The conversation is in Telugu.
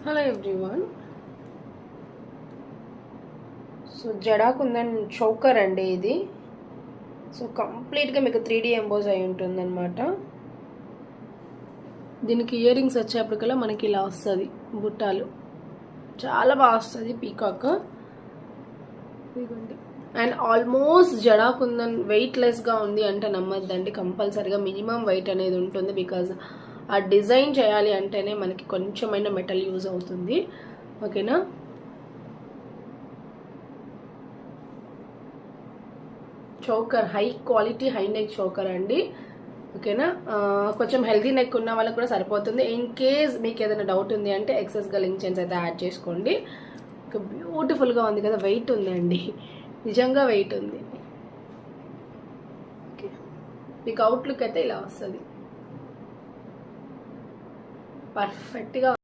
Hello everyone. So jada kundan choker అండి ఇది. సో కంప్లీట్గా మీకు 3D ఎంబోజ్ అయి ఉంటుందన్నమాట. దీనికి ఇయర్ రింగ్స్ వచ్చేప్పటికల్లా మనకి ఇలా వస్తుంది, బుట్టాలు చాలా బాగా వస్తుంది, peacock. And almost Jada kundan వెయిట్లెస్గా ఉంది అంటే నమ్మద్దండి, కంపల్సరీగా మినిమం వెయిట్ అనేది ఉంటుంది. బికాజ్ ఆ డిజైన్ చేయాలి అంటేనే మనకి కొంచెమైనా మెటల్ యూజ్ అవుతుంది. ఓకేనా. Choker high quality high neck choker అండి. ఓకేనా. కొంచెం హెల్తీ నెక్ ఉన్న వాళ్ళకి కూడా సరిపోతుంది. ఇన్ కేస్ మీకు ఏదైనా డౌట్ ఉంది అంటే ఎక్సెస్గా లింక్ చైన్స్ అయితే యాడ్ చేసుకోండి. బ్యూటిఫుల్గా ఉంది కదా, వెయిట్ ఉందండి, నిజంగా వెయిట్ ఉంది. ఓకే, మీకు అవుట్లుక్ అయితే ఇలా వస్తుంది, పర్ఫెక్ట్గా.